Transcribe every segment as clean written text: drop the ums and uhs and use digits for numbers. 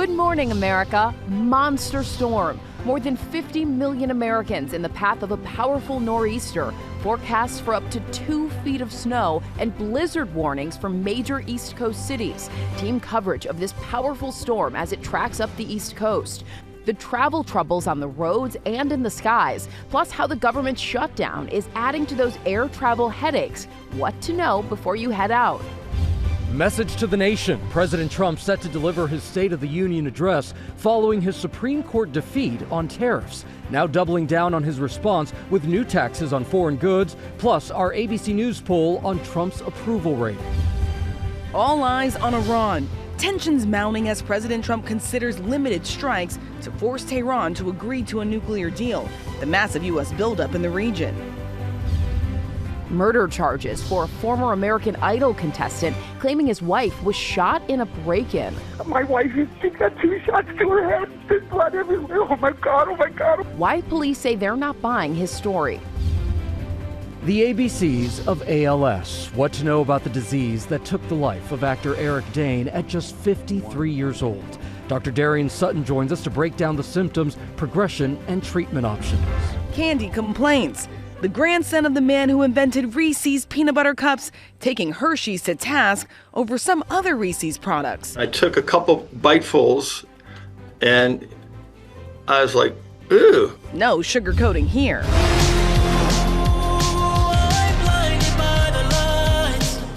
Good morning, America. Monster storm. More than 50 million Americans in the path of a powerful nor'easter. Forecasts for up to 2 feet of snow and blizzard warnings for major East Coast cities. Team coverage of this powerful storm as it tracks up the East Coast. The travel troubles on the roads and in the skies, plus how the government shutdown is adding to those air travel headaches. What to know before you head out. Message to the nation. President Trump set to deliver his State of the Union address following his Supreme Court defeat on tariffs. Now doubling down on his response with new taxes on foreign goods, plus our ABC News poll on Trump's approval rating. All eyes on Iran. Tensions mounting as President Trump considers limited strikes to force Tehran to agree to a nuclear deal. The massive U.S. buildup in the region. Murder charges for a former American Idol contestant claiming his wife was shot in a break-in. My wife, she got 2 shots to her head. There's blood everywhere. Oh my God, oh my God. Why police say they're not buying his story. The ABCs of ALS. What to know about the disease that took the life of actor Eric Dane at just 53 years old. Dr. Darian Sutton joins us to break down the symptoms, progression, and treatment options. Candy complains. The grandson of the man who invented Reese's peanut butter cups taking Hershey's to task over some other Reese's products. I took a couple bitefuls and I was like, ew. No sugarcoating here.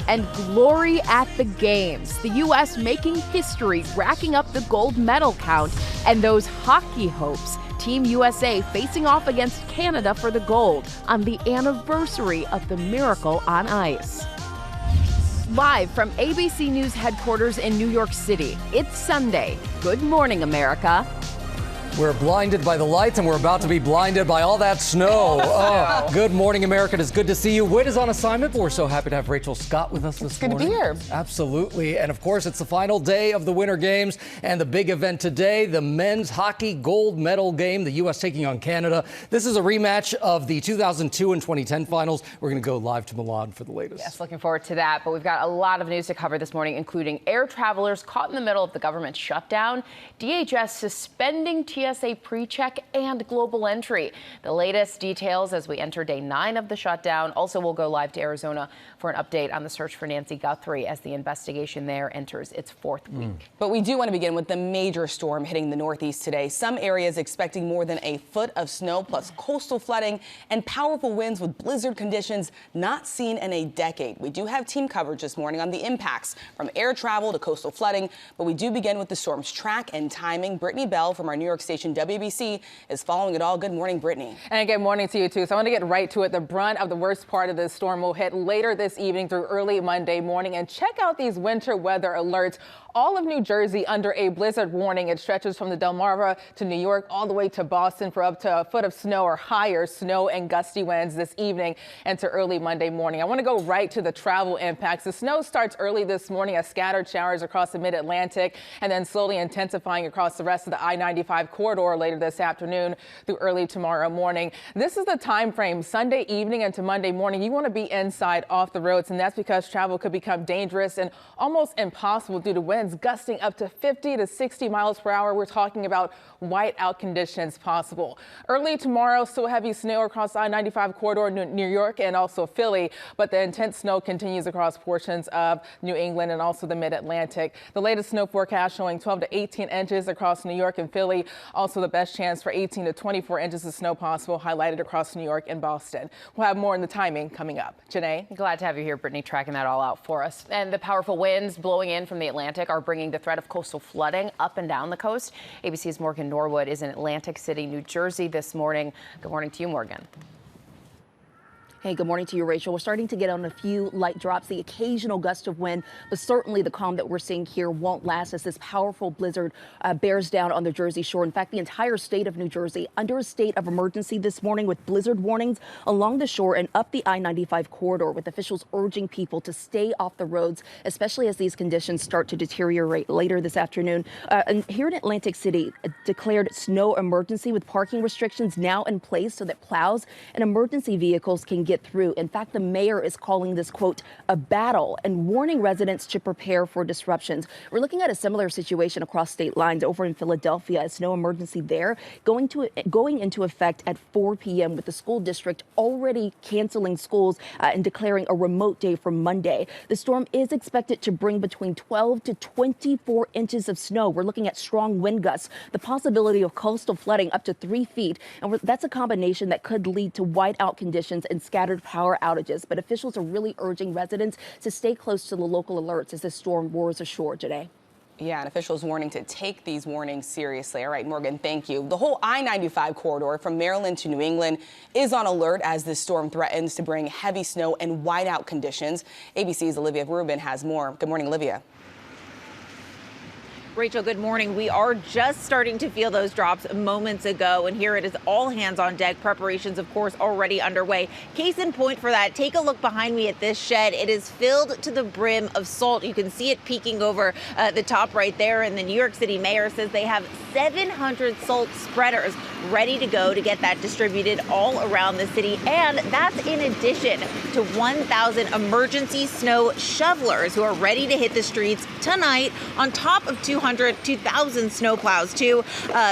And glory at the games. The U.S. making history, racking up the gold medal count, and those hockey hopes. Team USA facing off against Canada for the gold on the anniversary of the miracle on ice. Live from ABC News headquarters in New York City, it's Sunday. Good morning, America. We're blinded by the lights, and we're about to be blinded by all that snow. Oh, good morning, America. It is good to see you. Whit is on assignment, but we're so happy to have Rachel Scott with us this morning. Good to be here. Absolutely. And of course, it's the final day of the Winter Games, and the big event today, the men's hockey gold medal game, the U.S. taking on Canada. This is a rematch of the 2002 and 2010 finals. We're going to go live to Milan for the latest. Yes, looking forward to that. But we've got a lot of news to cover this morning, including air travelers caught in the middle of the government shutdown, DHS suspending TSA pre-check and global entry. The latest details as we enter day 9 of the shutdown. Also, we'll go live to Arizona for an update on the search for Nancy Guthrie as the investigation there enters its 4th week. But we do want to begin with the major storm hitting the Northeast today. Some areas expecting more than a foot of snow, plus coastal flooding and powerful winds with blizzard conditions not seen in a decade. We do have team coverage this morning on the impacts from air travel to coastal flooding, but we do begin with the storm's track and timing. Brittany Bell from our New York station WBC is following it all. Good morning, Brittany. And good morning to you, too. So I want to get right to it. The brunt of the worst part of this storm will hit later this evening through early Monday morning. And check out these winter weather alerts. All of New Jersey under a blizzard warning. It stretches from the Delmarva to New York all the way to Boston for up to a foot of snow or higher. Snow and gusty winds this evening into early Monday morning. I want to go right to the travel impacts. The snow starts early this morning as scattered showers across the mid-Atlantic and then slowly intensifying across the rest of the I-95 corridor later this afternoon through early tomorrow morning. This is the time frame Sunday evening into Monday morning. You want to be inside off the roads, and that's because travel could become dangerous and almost impossible due to winds gusting up to 50 to 60 miles per hour. We're talking about whiteout conditions possible. Early tomorrow, still heavy snow across I-95 corridor, New York and also Philly, but the intense snow continues across portions of New England and also the mid-Atlantic. The latest snow forecast showing 12 to 18 inches across New York and Philly. Also the best chance for 18 to 24 inches of snow possible highlighted across New York and Boston. We'll have more on the timing coming up. Janae? Glad to have you here, Brittany, tracking that all out for us. And the powerful winds blowing in from the Atlantic are bringing the threat of coastal flooding up and down the coast. ABC's Morgan Norwood is in Atlantic City, New Jersey this morning. Good morning to you, Morgan. Hey, good morning to you, Rachel. We're starting to get on a few light drops, the occasional gust of wind, but certainly the calm that we're seeing here won't last as this powerful blizzard bears down on the Jersey Shore. In fact, the entire state of New Jersey under a state of emergency this morning with blizzard warnings along the shore and up the I-95 corridor, with officials urging people to stay off the roads, especially as these conditions start to deteriorate later this afternoon. And here in Atlantic City, a declared snow emergency with parking restrictions now in place so that plows and emergency vehicles can get get through. In fact, the mayor is calling this, quote, a battle and warning residents to prepare for disruptions. We're looking at a similar situation across state lines over in Philadelphia. A snow emergency there going into effect at 4 p.m. with the school district already canceling schools and declaring a remote day for Monday. The storm is expected to bring between 12 to 24 inches of snow. We're looking at strong wind gusts, the possibility of coastal flooding up to 3 feet. And that's a combination that could lead to whiteout conditions and scattered power outages. But officials are really urging residents to stay close to the local alerts as the storm roars ashore today. Yeah, and officials warning to take these warnings seriously. All right, Morgan, thank you. The whole I-95 corridor from Maryland to New England is on alert as this storm threatens to bring heavy snow and whiteout conditions. ABC's Olivia Rubin has more. Good morning, Olivia. Rachel, good morning. We are just starting to feel those drops moments ago, and here it is all hands on deck. Preparations, of course, already underway. Case in point for that, take a look behind me at this shed. It is filled to the brim of salt. You can see it peeking over the top right there, and the New York City mayor says they have 700 salt spreaders ready to go to get that distributed all around the city. And that's in addition to 1,000 emergency snow shovelers who are ready to hit the streets tonight, on top of 2,000 snowplows too.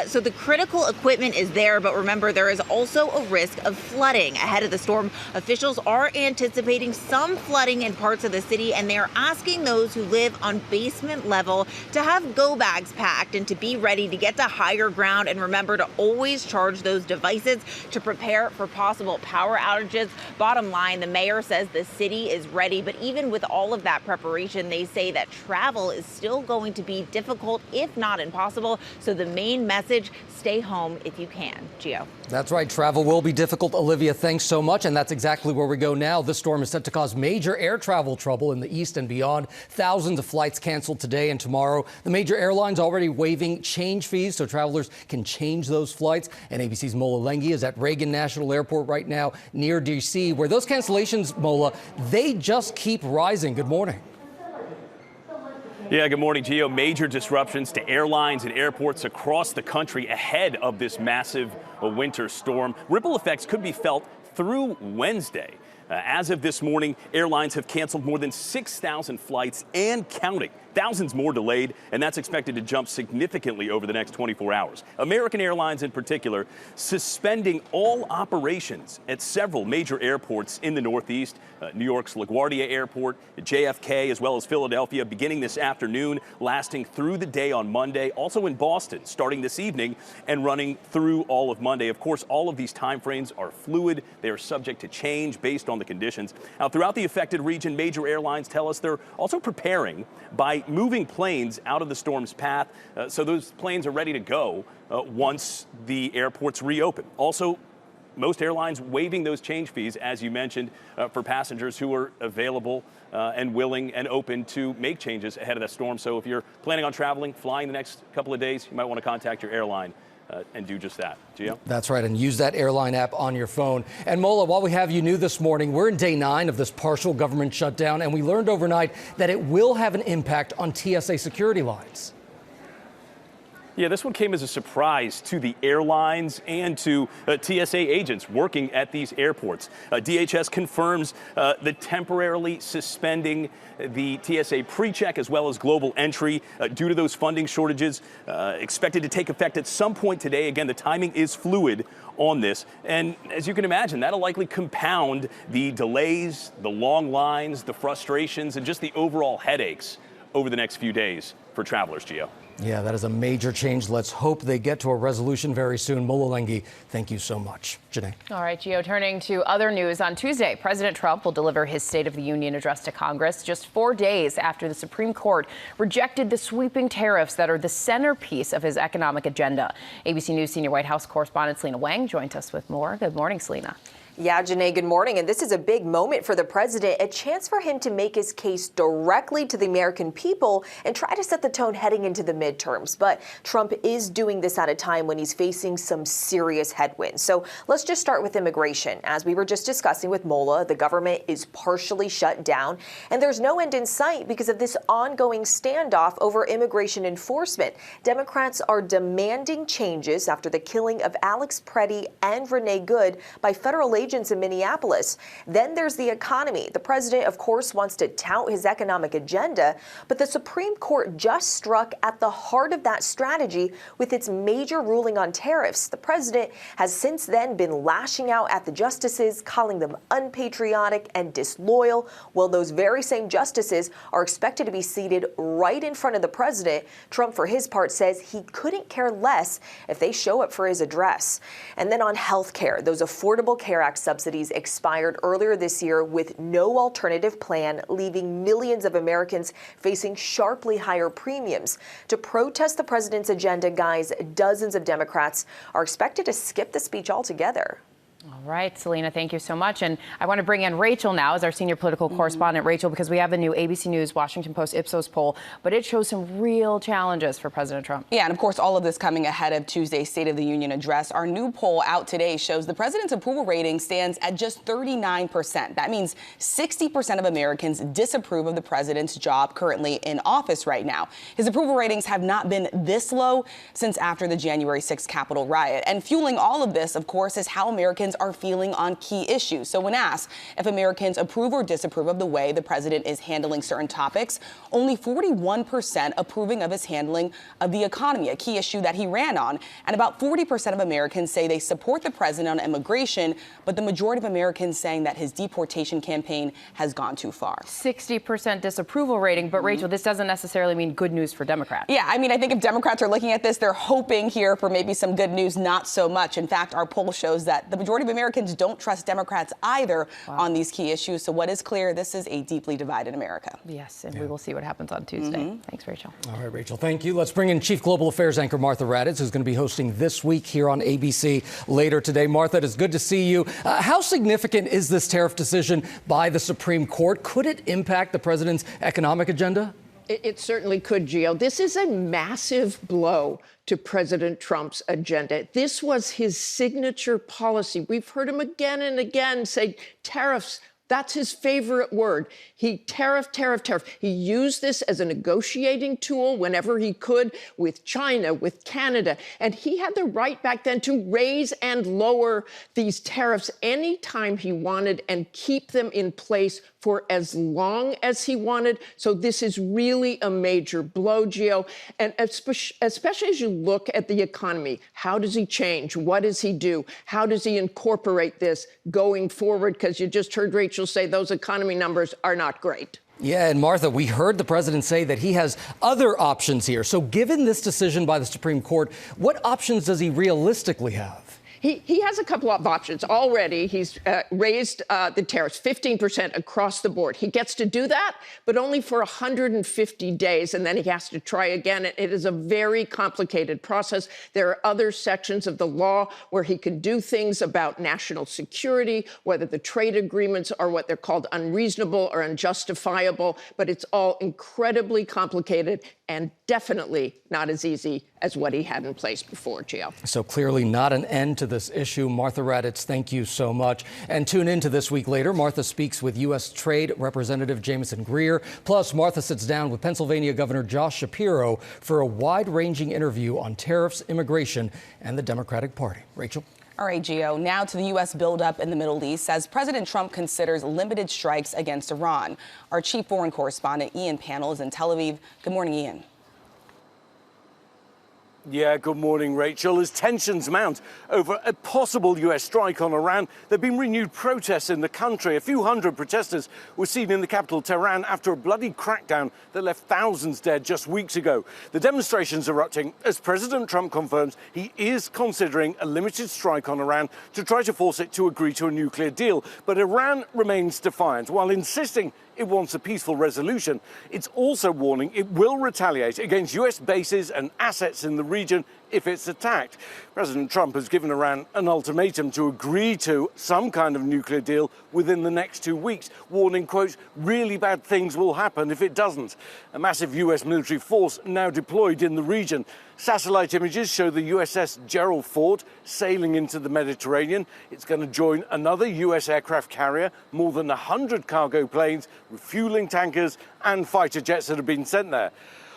So the critical equipment is there, but remember, there is also a risk of flooding ahead of the storm. Officials are anticipating some flooding in parts of the city, and they are asking those who live on basement level to have go bags packed and to be ready to get to higher ground. And remember to always charge those devices to prepare for possible power outages. Bottom line, the mayor says the city is ready, but even with all of that preparation, they say that travel is still going to be difficult, if not impossible. So the main message, stay home if you can. Gio. That's right. Travel will be difficult. Olivia, thanks so much. And that's exactly where we go now. This storm is set to cause major air travel trouble in the east and beyond. Thousands of flights canceled today and tomorrow. The major airlines already waiving change fees so travelers can change those flights. And ABC's Mola Lenghi is at Reagan National Airport right now near D.C., where those cancellations, Mola, they just keep rising. Good morning. Yeah, good morning, Gio. Major disruptions to airlines and airports across the country ahead of this massive winter storm. Ripple effects could be felt through Wednesday. As of this morning, airlines have canceled more than 6,000 flights and counting. Thousands more delayed, and that's expected to jump significantly over the next 24 hours. American Airlines in particular suspending all operations at several major airports in the Northeast. New York's LaGuardia Airport, JFK, as well as Philadelphia, beginning this afternoon, lasting through the day on Monday. Also in Boston, starting this evening and running through all of Monday. Of course, all of these time frames are fluid. They are subject to change based on the conditions. Now, throughout the affected region, major airlines tell us they're also preparing by moving planes out of the storm's path, so those planes are ready to go once the airports reopen. Also, most airlines waiving those change fees, as you mentioned, for passengers who are available and willing and open to make changes ahead of that storm. So if you're planning on traveling, flying the next couple of days, you might want to contact your airline and do just that. Gio? That's right, and use that airline app on your phone. And Mola, while we have you new this morning, we're in day 9 of this partial government shutdown, and we learned overnight that it will have an impact on TSA security lines. Yeah, this one came as a surprise to the airlines and to TSA agents working at these airports. DHS confirms the temporarily suspending the TSA pre-check as well as global entry due to those funding shortages, expected to take effect at some point today. Again, the timing is fluid on this. And as you can imagine, that'll likely compound the delays, the long lines, the frustrations, and just the overall headaches over the next few days for travelers, Gio. Yeah, that is a major change. Let's hope they get to a resolution very soon. Mola Lenghi, thank you so much. Janae. All right, Gio, turning to other news. On Tuesday, President Trump will deliver his State of the Union address to Congress just 4 days after the Supreme Court rejected the sweeping tariffs that are the centerpiece of his economic agenda. ABC News senior White House correspondent Selena Wang joins us with more. Good morning, Selena. Yeah, Janae, good morning. And this is a big moment for the president, a chance for him to make his case directly to the American people and try to set the tone heading into the midterms. But Trump is doing this at a time when he's facing some serious headwinds. So let's just start with immigration. As we were just discussing with Mola, the government is partially shut down, and there's no end in sight because of this ongoing standoff over immigration enforcement. Democrats are demanding changes after the killing of Alex Preddy and Renee Good by federal agents in Minneapolis. Then there's the economy. The president, of course, wants to tout his economic agenda, but the Supreme Court just struck at the heart of that strategy with its major ruling on tariffs. The president has since then been lashing out at the justices, calling them unpatriotic and disloyal. Well, those very same justices are expected to be seated right in front of the president. Trump, for his part, says he couldn't care less if they show up for his address. And then on health care, those Affordable Care Act subsidies expired earlier this year with no alternative plan, leaving millions of Americans facing sharply higher premiums. To protest the president's agenda, guys, dozens of Democrats are expected to skip the speech altogether. All right, Selena, thank you so much. And I want to bring in Rachel now as our senior political correspondent. Rachel, because we have a new ABC News Washington Post IPSOS poll, but it shows some real challenges for President Trump. Yeah, and of course, all of this coming ahead of Tuesday's State of the Union address. Our new poll out today shows the president's approval rating stands at just 39%. That means 60% of Americans disapprove of the president's job currently in office right now. His approval ratings have not been this low since after the January 6th Capitol riot. And fueling all of this, of course, is how Americans are feeling on key issues. So when asked if Americans approve or disapprove of the way the president is handling certain topics, only 41% approving of his handling of the economy, a key issue that he ran on. And about 40% of Americans say they support the president on immigration, but the majority of Americans saying that his deportation campaign has gone too far. 60% disapproval rating, but Rachel, this doesn't necessarily mean good news for Democrats. Yeah, I mean, I think if Democrats are looking at this, they're hoping here for maybe some good news, not so much. In fact, our poll shows that the majority of Americans don't trust Democrats either on these key issues. So what is clear, this is a deeply divided America. Yes, and we will see what happens on Tuesday. Thanks, Rachel. All right, Rachel, thank you. Let's bring in Chief Global Affairs anchor Martha Raddatz, who's going to be hosting This Week here on ABC later today. Martha, it is good to see you. How significant is this tariff decision by the Supreme Court? Could it impact the president's economic agenda? It certainly could, Gio. This is a massive blow to President Trump's agenda. This was his signature policy. We've heard him again and again say tariffs. That's his favorite word. He tariff. He used this as a negotiating tool whenever he could with China, with Canada. And he had the right back then to raise and lower these tariffs anytime he wanted and keep them in place for as long as he wanted. So this is really a major blow, Gio. And especially as you look at the economy, how does he change? What does he do? How does he incorporate this going forward? Because you just heard Rachel say those economy numbers are not great. Yeah, and Martha, we heard the president say that he has other options here. So given this decision by the Supreme Court, what options does he realistically have? He has a couple of options already. He's raised the tariffs 15% across the board. He gets to do that, but only for 150 days, and then he has to try again. It is a very complicated process. There are other sections of the law where he can do things about national security, whether the trade agreements are what they're called unreasonable or unjustifiable, but it's all incredibly complicated and definitely not as easy as what he had in place before, Gio. So clearly not an end to this issue. Martha Raddatz, thank you so much. And tune in to This Week later. Martha speaks with U.S. Trade Representative Jameson Greer. Plus, Martha sits down with Pennsylvania Governor Josh Shapiro for a wide-ranging interview on tariffs, immigration, and the Democratic Party. Rachel? All right, Gio. Now to the U.S. buildup in the Middle East as President Trump considers limited strikes against Iran. Our chief foreign correspondent, Ian Pannell, is in Tel Aviv. Good morning, Ian. Yeah, good morning, Rachel. As tensions mount over a possible U.S. strike on Iran, there have been renewed protests in the country. A few hundred protesters were seen in the capital, Tehran, after a bloody crackdown that left thousands dead just weeks ago. The demonstrations erupting as President Trump confirms he is considering a limited strike on Iran to try to force it to agree to a nuclear deal. But Iran remains defiant, while insisting it wants a peaceful resolution. It's also warning it will retaliate against U.S. bases and assets in the region if it's attacked. President Trump has given Iran an ultimatum to agree to some kind of nuclear deal within the next 2 weeks, warning, quote, really bad things will happen if it doesn't. A massive U.S. military force now deployed in the region. Satellite images show the USS Gerald Ford sailing into the Mediterranean. It's going to join another U.S. aircraft carrier, more than 100 cargo planes, refueling tankers and fighter jets that have been sent there.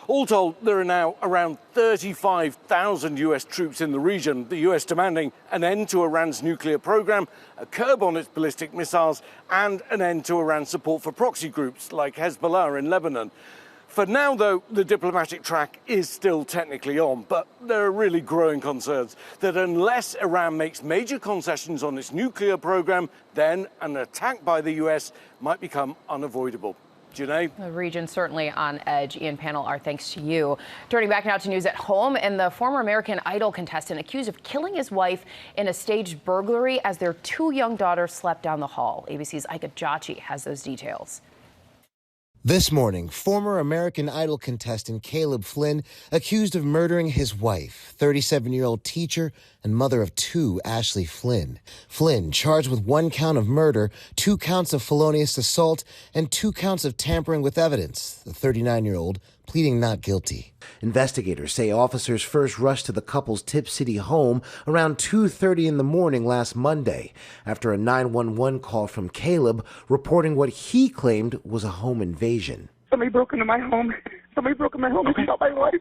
All told, there are now around 35,000 US troops in the region, the US demanding an end to Iran's nuclear program, a curb on its ballistic missiles, and an end to Iran's support for proxy groups like Hezbollah in Lebanon. For now, though, the diplomatic track is still technically on, but there are really growing concerns that unless Iran makes major concessions on its nuclear program, then an attack by the US might become unavoidable. Janae? The region certainly on edge. Ian, panel, our thanks to you. Turning back now to news at home, and the former American Idol contestant accused of killing his wife in a staged burglary as their 2 young daughters slept down the hall. ABC's Ika Jachi has those details. This morning, former American Idol contestant Caleb Flynn accused of murdering his wife, 37-year-old teacher and mother of 2, Ashley Flynn. Flynn charged with 1 count of murder, 2 counts of felonious assault, and 2 counts of tampering with evidence. The 39-year-old pleading not guilty. Investigators say officers first rushed to the couple's Tip City home around 2:30 in the morning last Monday after a 911 call from Caleb reporting what he claimed was a home invasion. Somebody broke into my home. And shot my wife.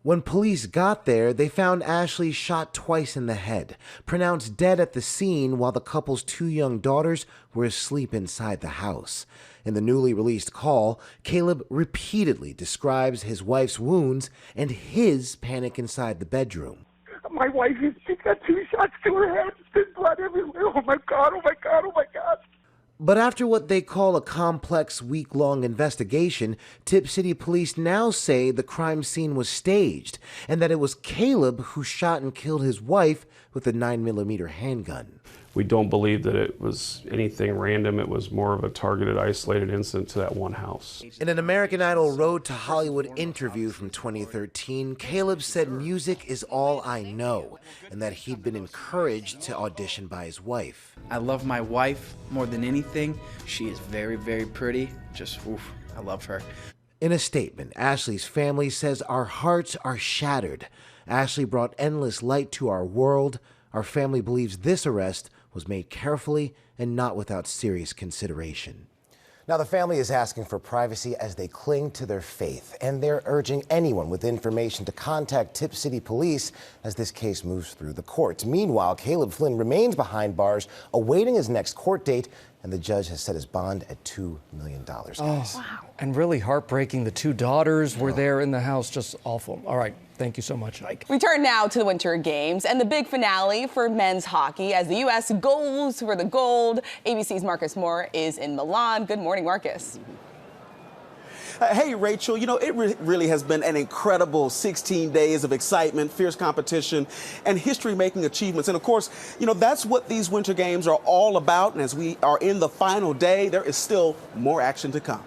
When police got there, they found Ashley shot twice in the head, pronounced dead at the scene while the couple's 2 young daughters were asleep inside the house. In the newly released call, Caleb repeatedly describes his wife's wounds and his panic inside the bedroom. My wife, she's got 2 shots to her head. There's blood everywhere. Oh my God, oh my God, oh my God. But after what they call a complex week-long investigation, Tip City police now say the crime scene was staged and that it was Caleb who shot and killed his wife with a 9mm handgun. We don't believe that it was anything random. It was more of a targeted, isolated incident to that one house. In an American Idol Road to Hollywood interview from 2013, Caleb said music is all I know and that he'd been encouraged to audition by his wife. I love my wife more than anything. She is very, very pretty. Just, oof, I love her. In a statement, Ashley's family says, "Our hearts are shattered. Ashley brought endless light to our world. Our family believes this arrest was made carefully and not without serious consideration." Now, the family is asking for privacy as they cling to their faith, and they're urging anyone with information to contact Tip City Police as this case moves through the courts. Meanwhile, Caleb Flynn remains behind bars, awaiting his next court date, and the judge has set his bond at $2 million. Oh, wow. And really heartbreaking. The 2 daughters were there in the house. Just awful. All right. Thank you so much, Ike. We turn now to the Winter Games and the big finale for men's hockey as the U.S. goes for the gold. ABC's Marcus Moore is in Milan. Good morning, Marcus. Hey, Rachel, you know, it really has been an incredible 16 days of excitement, fierce competition, and history-making achievements. And, of course, you know, that's what these Winter Games are all about. And as we are in the final day, there is still more action to come.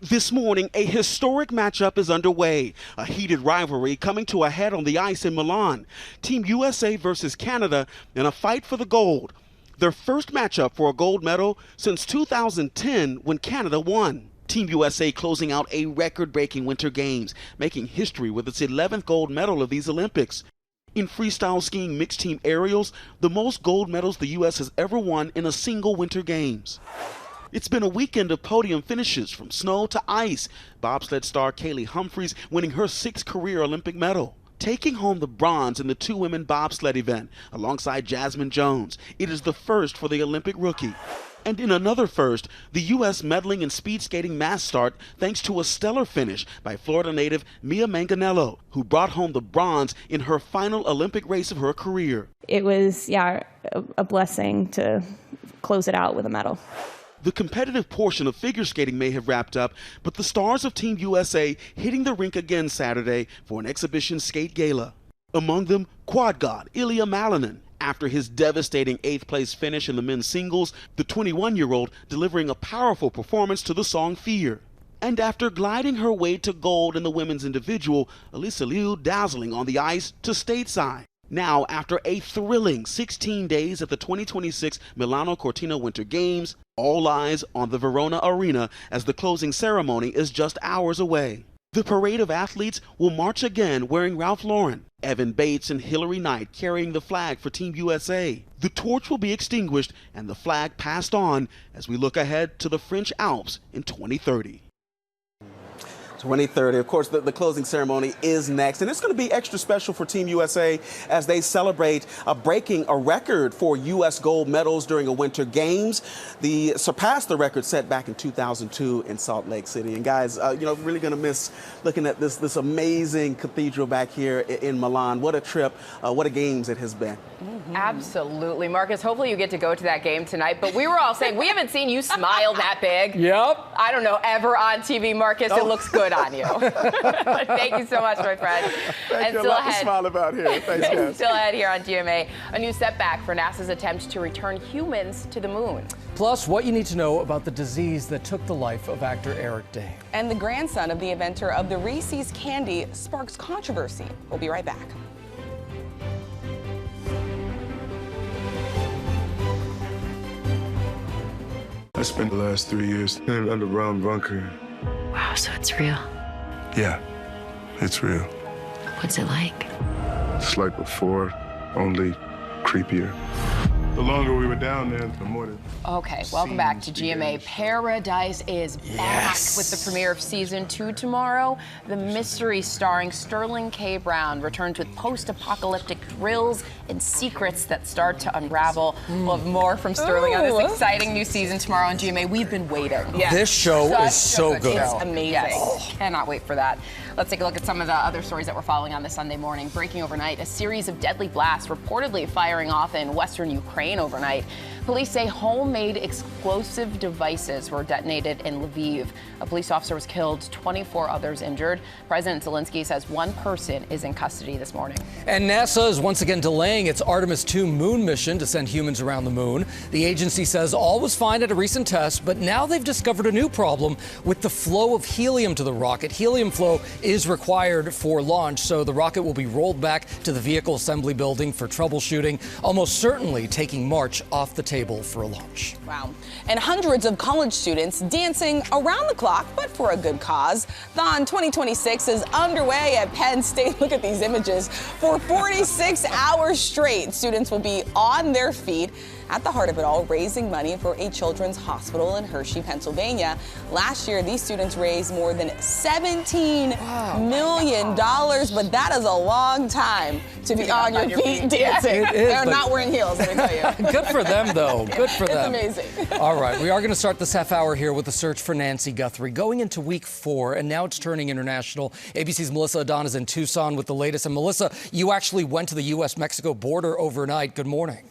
This morning, a historic matchup is underway. A heated rivalry coming to a head on the ice in Milan. Team USA versus Canada in a fight for the gold. Their first matchup for a gold medal since 2010 when Canada won. Team USA closing out a record-breaking Winter Games, making history with its 11th gold medal of these Olympics. In freestyle skiing mixed team aerials, the most gold medals the U.S. has ever won in a single Winter Games. It's been a weekend of podium finishes from snow to ice. Bobsled star Kaylee Humphries winning her 6th career Olympic medal. Taking home the bronze in the 2-women bobsled event alongside Jasmine Jones. It is the first for the Olympic rookie. And in another first, the U.S. medaling in speed skating mass start thanks to a stellar finish by Florida native Mia Manganello, who brought home the bronze in her final Olympic race of her career. It was, a blessing to close it out with a medal. The competitive portion of figure skating may have wrapped up, but the stars of Team USA hitting the rink again Saturday for an exhibition skate gala. Among them, quad god Ilya Malinin. After his devastating 8th-place finish in the men's singles, the 21-year-old delivering a powerful performance to the song Fear. And after gliding her way to gold in the women's individual, Elisa Liu dazzling on the ice to stateside. Now, after a thrilling 16 days at the 2026 Milano Cortina Winter Games, all eyes on the Verona Arena as the closing ceremony is just hours away. The parade of athletes will march again wearing Ralph Lauren, Evan Bates and Hillary Knight carrying the flag for Team USA. The torch will be extinguished and the flag passed on as we look ahead to the French Alps in 2030. So 2030. Of course, the closing ceremony is next, and it's going to be extra special for Team USA as they celebrate breaking a record for U.S. gold medals during a Winter Games. Surpassed the record set back in 2002 in Salt Lake City. And guys, really going to miss looking at this amazing cathedral back here in Milan. What a trip, what a games it has been. Absolutely, Marcus. Hopefully you get to go to that game tonight. But we were all saying we haven't seen you smile that big. Yep. I don't know, ever on TV, Marcus. It looks good on you. Thank you so much, my friend. Thank you. A lot to smile about here. Thanks, guys. Still ahead here on GMA, a new setback for NASA's attempt to return humans to the moon. Plus, what you need to know about the disease that took the life of actor Eric Dane. And the grandson of the inventor of the Reese's candy sparks controversy. We'll be right back. I spent the last 3 years in an underground bunker. Wow, so it's real. Yeah, it's real. What's it like? It's like before, only creepier. The longer we were down there, the more the Okay, welcome back to GMA. Paradise is back with the premiere of season 2 tomorrow. The mystery starring Sterling K. Brown returns with post-apocalyptic thrills and secrets that start to unravel. We'll have more from Sterling on this exciting new season tomorrow on GMA. We've been waiting. This show is so good. It's amazing. Yes. Cannot wait for that. Let's take a look at some of the other stories that we're following on this Sunday morning. Breaking overnight, a series of deadly blasts reportedly firing off in western Ukraine overnight. Police say homemade explosive devices were detonated in Lviv. A police officer was killed, 24 others injured. President Zelensky says one person is in custody this morning. And NASA is once again delaying its Artemis 2 moon mission to send humans around the moon. The agency says all was fine at a recent test, but now they've discovered a new problem with the flow of helium to the rocket. Helium flow is required for launch, so the rocket will be rolled back to the vehicle assembly building for troubleshooting, almost certainly taking March off the table for a launch. Wow. And hundreds of college students dancing around the clock, but for a good cause. Thon 2026 is underway at Penn State. Look at these images. For 46 hours straight, students will be on their feet. At the heart of it all, raising money for a children's hospital in Hershey, Pennsylvania. Last year, these students raised more than $17 million, but that is a long time to be on your feet dancing. It is, They're not wearing heels, let me tell you. Good for them, though. Good for them. It's amazing. All right, we are going to start this half hour here with the search for Nancy Guthrie. Going into week 4, and now it's turning international. ABC's Melissa Adon is in Tucson with the latest. And Melissa, you actually went to the U.S.-Mexico border overnight. Good morning.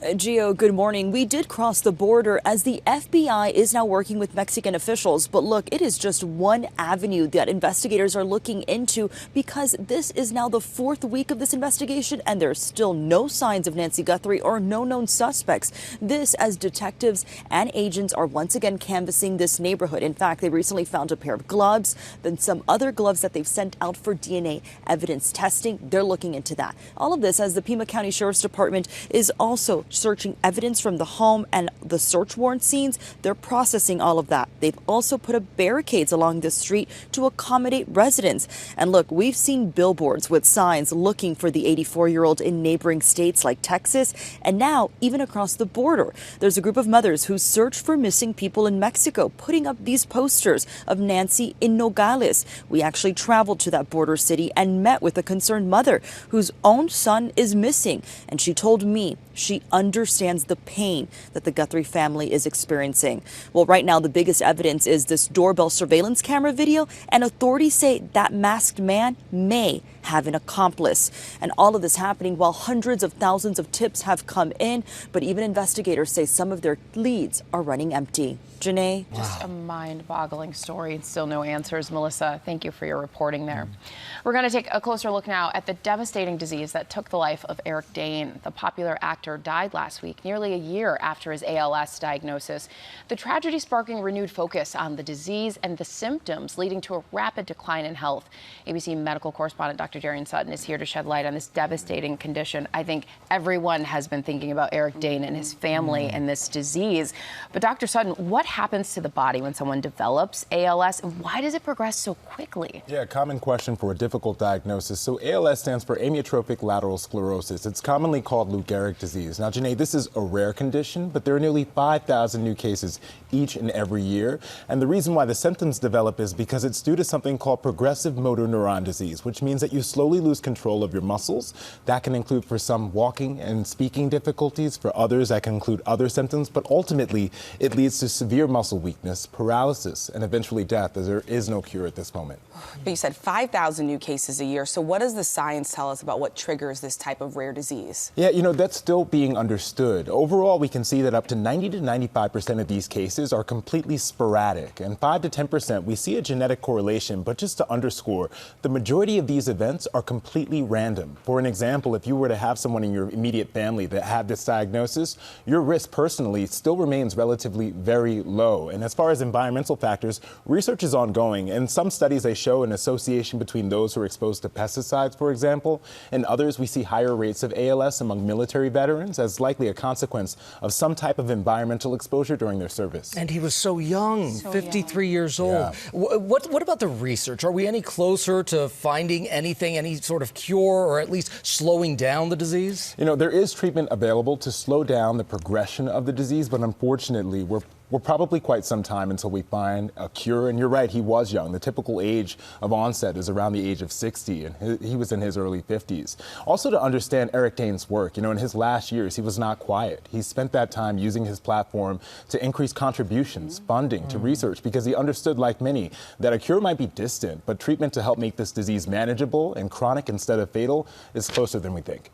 Gio, good morning. We did cross the border as the FBI is now working with Mexican officials. But look, it is just one avenue that investigators are looking into because this is now the 4th week of this investigation and there's still no signs of Nancy Guthrie or no known suspects. This as detectives and agents are once again canvassing this neighborhood. In fact, they recently found a pair of gloves, then some other gloves that they've sent out for DNA evidence testing. They're looking into that. All of this as the Pima County Sheriff's Department is also searching evidence from the home and the search warrant scenes. They're processing all of that. They've also put up barricades along the street to accommodate residents. And look, we've seen billboards with signs looking for the 84-year-old in neighboring states like Texas, and now even across the border. There's a group of mothers who search for missing people in Mexico, putting up these posters of Nancy in Nogales. We actually traveled to that border city and met with a concerned mother whose own son is missing. And she told me she understands the pain that the Guthrie family is experiencing. Well, right now, the biggest evidence is this doorbell surveillance camera video, and authorities say that masked man may have an accomplice. And all of this happening while hundreds of thousands of tips have come in, but even investigators say some of their leads are running empty. Janae? Just a mind-boggling story and still no answers. Melissa, thank you for your reporting there. We're going to take a closer look now at the devastating disease that took the life of Eric Dane. The popular actor died last week, nearly a year after his ALS diagnosis. The tragedy sparking renewed focus on the disease and the symptoms leading to a rapid decline in health. ABC medical correspondent Dr. Darian Sutton is here to shed light on this devastating condition. I think everyone has been thinking about Eric Dane and his family and this disease. But Dr. Sutton, what happens to the body when someone develops ALS, and why does it progress so quickly? Yeah, common question for a difficult diagnosis. So ALS stands for amyotrophic lateral sclerosis. It's commonly called Lou Gehrig's disease. Now, Janae, this is a rare condition, but there are nearly 5,000 new cases each and every year. And the reason why the symptoms develop is because it's due to something called progressive motor neuron disease, which means that you slowly lose control of your muscles. That can include for some walking and speaking difficulties. For others, that can include other symptoms. But ultimately, it leads to severe muscle weakness, paralysis, and eventually death, as there is no cure at this moment. But you said 5,000 new cases a year. So what does the science tell us about what triggers this type of rare disease? Yeah, that's still being understood. Overall, we can see that up to 90 to 95% of these cases are completely sporadic, and 5 to 10% we see a genetic correlation. But just to underscore, the majority of these events are completely random. For an example, if you were to have someone in your immediate family that had this diagnosis, your risk personally still remains relatively very low. And as far as environmental factors, research is ongoing. In some studies, they show an association between those who are exposed to pesticides, for example. In others, we see higher rates of ALS among military veterans as likely a consequence of some type of environmental exposure during their service. And he was so young, 53 years old. Yeah. What about the research? Are we any closer to finding anything, any sort of cure, or at least slowing down the disease? There is treatment available to slow down the progression of the disease, but unfortunately, we're probably quite some time until we find a cure. And you're right, he was young. The typical age of onset is around the age of 60, and he was in his early 50s. Also, to understand Eric Dane's work, in his last years, he was not quiet. He spent that time using his platform to increase contributions, funding to research, because he understood, like many, that a cure might be distant, but treatment to help make this disease manageable and chronic instead of fatal is closer than we think.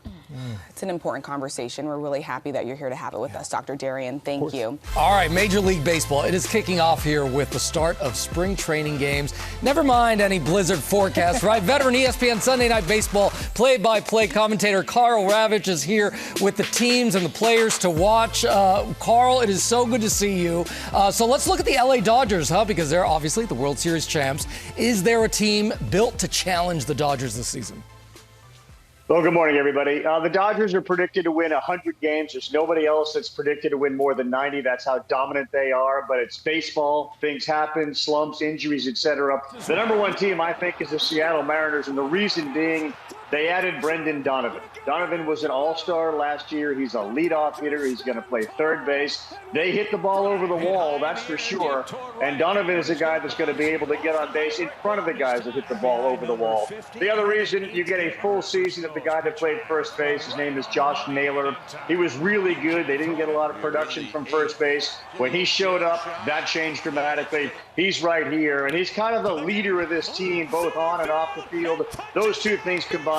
It's an important conversation. We're really happy that you're here to have it with us, Dr. Darian. Thank you. All right, Major League Baseball. It is kicking off here with the start of spring training games. Never mind any blizzard forecast, right? Veteran ESPN Sunday Night Baseball play-by-play commentator Carl Ravitch is here with the teams and the players to watch. Carl, it is so good to see you. So let's look at the LA Dodgers, because they're obviously the World Series champs. Is there a team built to challenge the Dodgers this season? Well, good morning, everybody. The Dodgers are predicted to win 100 games. There's nobody else that's predicted to win more than 90. That's how dominant they are. But it's baseball. Things happen, slumps, injuries, etc. The number one team, I think, is the Seattle Mariners, and the reason being they added Brendan Donovan. Donovan was an all-star last year. He's a leadoff hitter. He's going to play third base. They hit the ball over the wall, that's for sure. And Donovan is a guy that's going to be able to get on base in front of the guys that hit the ball over the wall. The other reason you get a full season of the guy that played first base, his name is Josh Naylor. He was really good. They didn't get a lot of production from first base. When he showed up, that changed dramatically. He's right here, and he's kind of the leader of this team, both on and off the field. Those two things combined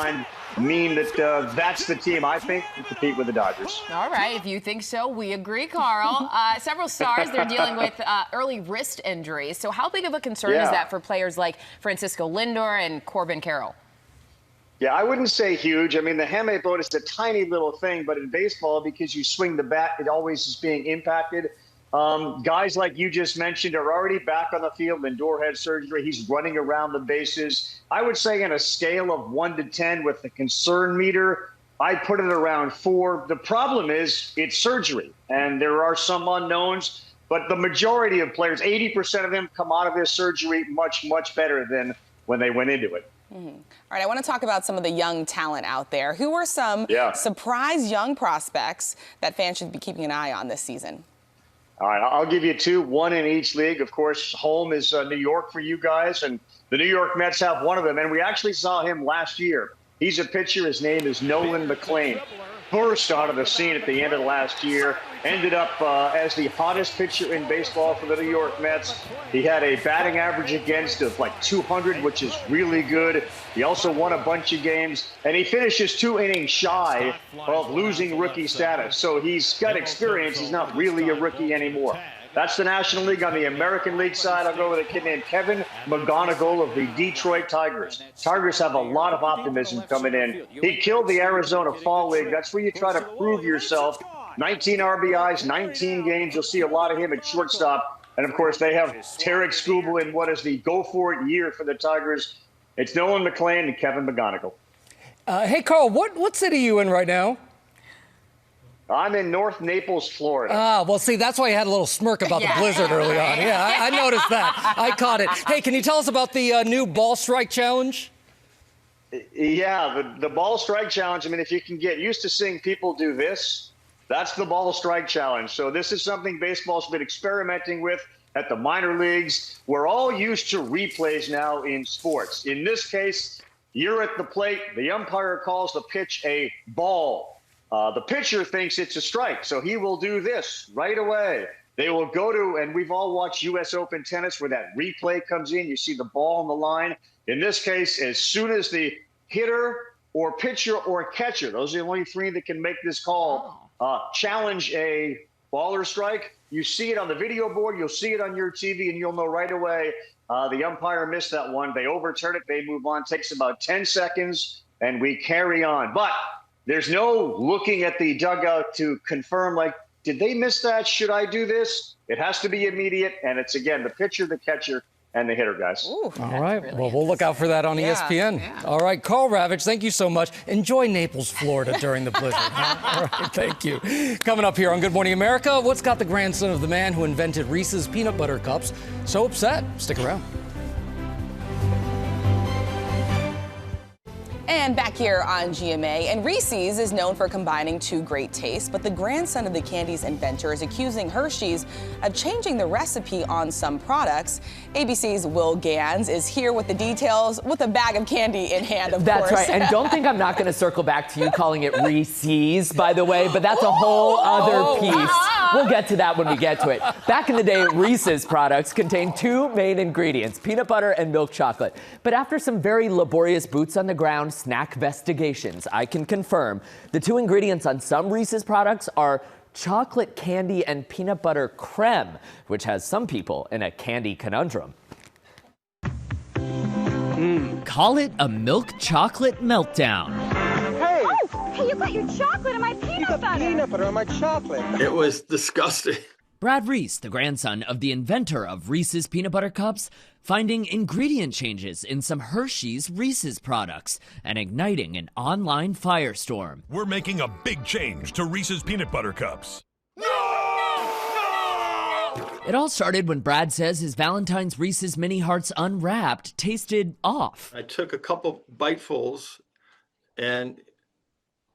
mean that that's the team, I think, to compete with the Dodgers. All right, if you think so, we agree, Carl. Several stars, they're dealing with early wrist injuries. So how big of a concern is that for players like Francisco Lindor and Corbin Carroll? Yeah, I wouldn't say huge. I mean, the heme bone is a tiny little thing, but in baseball, because you swing the bat, it always is being impacted. Guys like you just mentioned are already back on the field. Lindor had surgery. He's running around the bases. I would say on a scale of 1 to 10 with the concern meter, I'd put it around 4. The problem is it's surgery, and there are some unknowns, but the majority of players, 80% of them, come out of this surgery much, much better than when they went into it. All right, I want to talk about some of the young talent out there. Who are some surprise young prospects that fans should be keeping an eye on this season? All right, I'll give you 2, 1 in each league. Of course, home is New York for you guys, and the New York Mets have one of them, and we actually saw him last year. He's a pitcher. His name is Nolan McLean. Burst out of the scene at the end of last year, ended up as the hottest pitcher in baseball for the New York Mets. He had a batting average against of like 200, which is really good. He also won a bunch of games, and he finishes 2 innings shy of losing rookie status. So he's got experience. He's not really a rookie anymore. That's the National League. On the American League side, I'll go with a kid named Kevin McGonigal of the Detroit Tigers. Tigers have a lot of optimism coming in. He killed the Arizona Fall League. That's where you try to prove yourself. 19 RBIs, 19 games. You'll see a lot of him at shortstop. And, of course, they have Tarek Skubal in what is the go-for-it year for the Tigers. It's Nolan McLean and Kevin McGonigal. Hey, Carl, what city are you in right now? I'm in North Naples, Florida. Well, see, that's why you had a little smirk about the blizzard early on. Yeah, I noticed that. I caught it. Hey, can you tell us about the new ball strike challenge? Yeah, the ball strike challenge. I mean, if you can get used to seeing people do this, That's the ball strike challenge. So this is something baseball's been experimenting with at the minor leagues. We're all used to replays now in sports. In this case, you're at the plate. The umpire calls the pitch a ball. The pitcher thinks it's a strike, so he will do this right away. They will go to, and we've all watched U.S. Open tennis where that replay comes in. You see the ball on the line. In this case, as soon as the hitter or pitcher or catcher, those are the only three that can make this call, challenge a ball or strike, you see it on the video board, you'll see it on your TV, and you'll know right away the umpire missed that one. They overturn it, they move on. Takes about 10 seconds, and we carry on. But there's no looking at the dugout to confirm, like, did they miss that? Should I do this? It has to be immediate, and it's, again, the pitcher, the catcher, and the hitter, guys. All right. Really well, we'll look out for that on ESPN. Yeah. All right. Carl Ravitch, thank you so much. Enjoy Naples, Florida during the blizzard. All right. Thank you. Coming up here on Good Morning America, what's got the grandson of the man who invented Reese's Peanut Butter Cups so upset? Stick around. And back here on GMA, and Reese's is known for combining two great tastes, but the grandson of the candy's inventor is accusing Hershey's of changing the recipe on some products. ABC's Will Gans is here with the details, with a bag of candy in hand, of course. That's right, and don't think I'm not going to circle back to you calling it Reese's, by the way, but that's a whole other piece. We'll get to that when we get to it. Back in the day, Reese's products contained two main ingredients, peanut butter and milk chocolate. But after some very laborious boots on the ground snack investigations, I can confirm the two ingredients on some Reese's products are chocolate candy and peanut butter creme, which has some people in a candy conundrum. Call it a milk chocolate meltdown. Hey! Oh, hey, you got your chocolate and my peanut butter. Peanut butter on my chocolate. It was disgusting. Brad Reese, the grandson of the inventor of Reese's Peanut Butter Cups, finding ingredient changes in some Hershey's Reese's products and igniting an online firestorm. We're making a big change to Reese's Peanut Butter Cups. It all started when Brad says his Valentine's Reese's Mini Hearts Unwrapped tasted off. I took a couple bitefuls and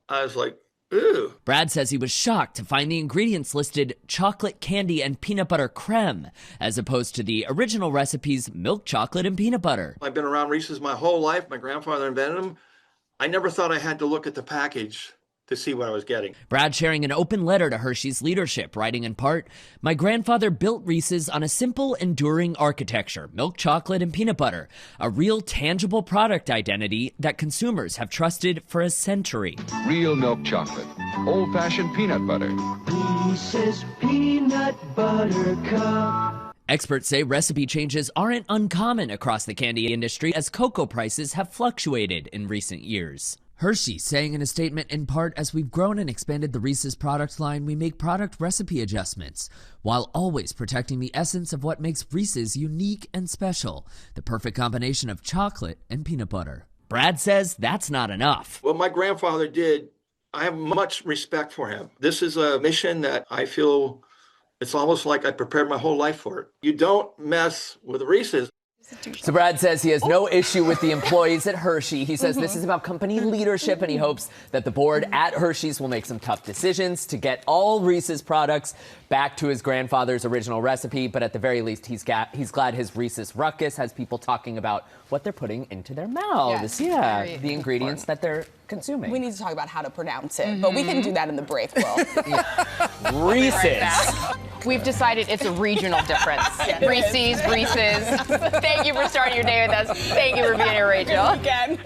I was like, ooh. Brad says he was shocked to find the ingredients listed chocolate candy and peanut butter creme, as opposed to the original recipe's milk chocolate and peanut butter. I've been around Reese's my whole life. My grandfather invented them. I never thought I had to look at the package to see what I was getting. Brad sharing an open letter to Hershey's leadership, writing in part, "My grandfather built Reese's on a simple, enduring architecture, milk chocolate and peanut butter, a real tangible product identity that consumers have trusted for a century." Real milk chocolate, old-fashioned peanut butter. Reese's Peanut Butter Cup. Experts say recipe changes aren't uncommon across the candy industry as cocoa prices have fluctuated in recent years. Hershey saying in a statement, in part, as we've grown and expanded the Reese's product line, we make product recipe adjustments, while always protecting the essence of what makes Reese's unique and special, the perfect combination of chocolate and peanut butter. Brad says that's not enough. What my grandfather did, I have much respect for him. This is a mission that I feel it's almost like I prepared my whole life for it. You don't mess with Reese's. So Brad says he has no issue with the employees at Hershey. He says this is about company leadership, and he hopes that the board at Hershey's will make some tough decisions to get all Reese's products back to his grandfather's original recipe. But at the very least, he's glad his Reese's Ruckus has people talking about what they're putting into their mouths. Yes, the ingredients that they're consuming. We need to talk about how to pronounce it, but we can do that in the break, Will. Reese's. We've decided it's a regional difference. Reese's. Thank you for starting your day with us. Thank you for being here, Rachel. Again.